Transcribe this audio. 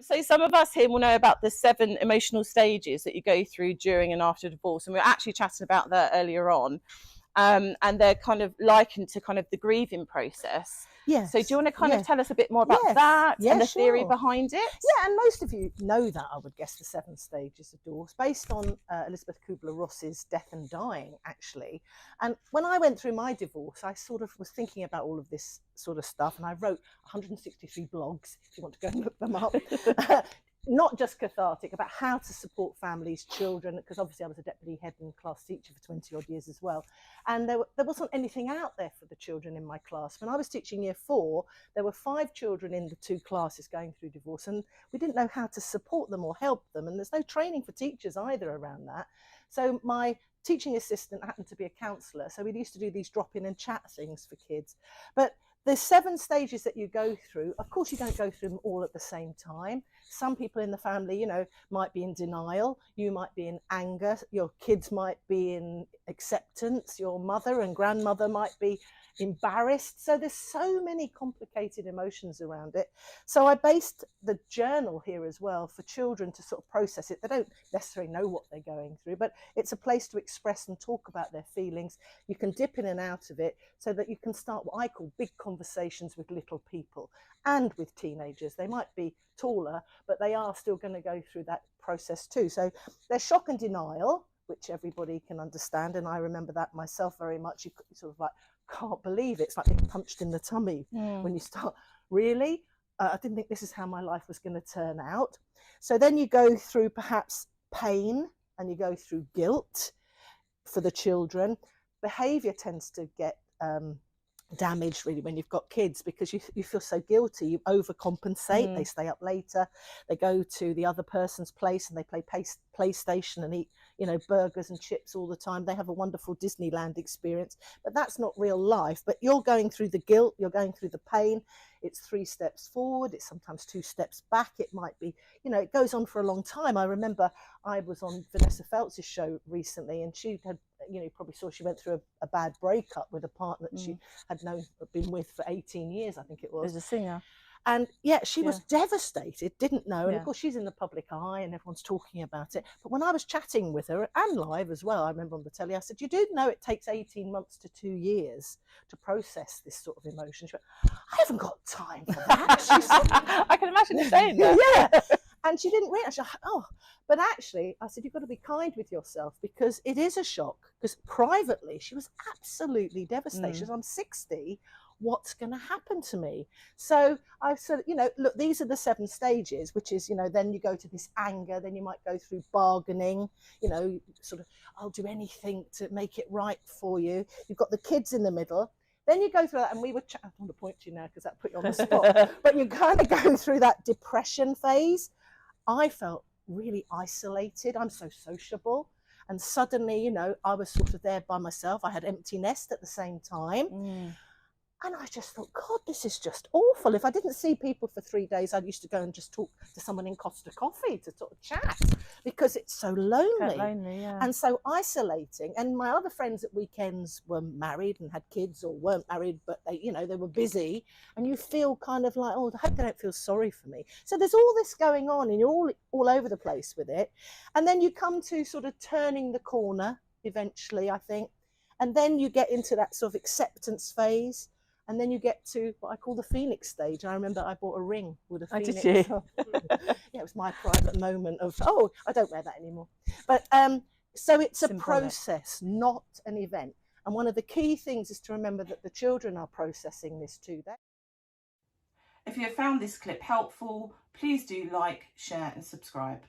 So some of us here will know about the 7 emotional stages that you go through during and after divorce, and we were actually chatting about that earlier on. And they're kind of likened to kind of the grieving process. Yes. So do you want to kind of tell us a bit more about that and the theory behind it? Yeah, and most of you know that, I would guess, the 7 stages of divorce, based on Elizabeth Kubler-Ross's Death and Dying, actually. And when I went through my divorce, I sort of was thinking about all of this sort of stuff, and I wrote 163 blogs, if you want to go and look them up. Not just cathartic, about how to support families, children, because obviously I was a deputy head and class teacher for 20 odd years as well. And there wasn't anything out there for the children in my class. When I was teaching year 4, there were 5 children in the 2 classes going through divorce, and we didn't know how to support them or help them. And there's no training for teachers either around that. So my teaching assistant happened to be a counsellor. So we used to do these drop-in and chat things for kids. But there's 7 stages that you go through. Of course, you don't go through them all at the same time. Some people in the family, you know, might be in denial. You might be in anger. Your kids might be in acceptance. Your mother and grandmother might be embarrassed. So there's so many complicated emotions around it. So I based the journal here as well for children to sort of process it. They don't necessarily know what they're going through, but it's a place to express and talk about their feelings. You can dip in and out of it so that you can start what I call big conversations with little people and with teenagers. They might be taller, but they are still going to go through that process too. So there's shock and denial, which everybody can understand, and I remember that myself very much. You sort of like, can't believe it. It's like being punched in the tummy when you start, really? I didn't think this is how my life was going to turn out. So then you go through perhaps pain, and you go through guilt for the children. Behaviour tends to get damaged really when you've got kids, because you feel so guilty. You overcompensate. They stay up later, they go to the other person's place and they play PlayStation and eat, you know, burgers and chips all the time. They have a wonderful Disneyland experience, but that's not real life. But you're going through the guilt, you're going through the pain. It's 3 steps forward, it's sometimes 2 steps back. It might be, you know, it goes on for a long time. I remember I was on Vanessa Feltz's show recently, and she had, you know, you probably saw she went through a bad breakup with a partner that she had been with for 18 years, I think it was. As a singer. And yeah, she was devastated, didn't know. And of course, she's in the public eye and everyone's talking about it. But when I was chatting with her, and live as well, I remember on the telly, I said, you do know it takes 18 months to 2 years to process this sort of emotion. She went, I haven't got time for that. She said, I can imagine her saying that. Yeah. And she didn't realise, but actually, I said, you've got to be kind with yourself, because it is a shock. Because privately, she was absolutely devastated. She said, I'm 60. What's going to happen to me? So I said, you know, look, these are the 7 stages, which is, you know, then you go to this anger, then you might go through bargaining, you know, sort of, I'll do anything to make it right for you. You've got the kids in the middle. Then you go through that, and we were, I don't want to point to you now because that put you on the spot, but you kind of go through that depression phase. I felt really isolated. I'm so sociable. And suddenly, you know, I was sort of there by myself. I had empty nest at the same time. And I just thought, God, this is just awful. If I didn't see people for 3 days, I used to go and just talk to someone in Costa Coffee to sort of chat, because it's so lonely. And so isolating. And my other friends at weekends were married and had kids, or weren't married, but they, you know, they were busy. And you feel kind of like, oh, I hope they don't feel sorry for me. So there's all this going on, and you're all over the place with it. And then you come to sort of turning the corner eventually, I think. And then you get into that sort of acceptance phase. And then you get to what I call the Phoenix stage. I remember I bought a ring with a Phoenix. Did you? Yeah, it was my private moment of, oh, I don't wear that anymore. But so it's a process, not an event. And one of the key things is to remember that the children are processing this too. If you have found this clip helpful, please do like, share and subscribe.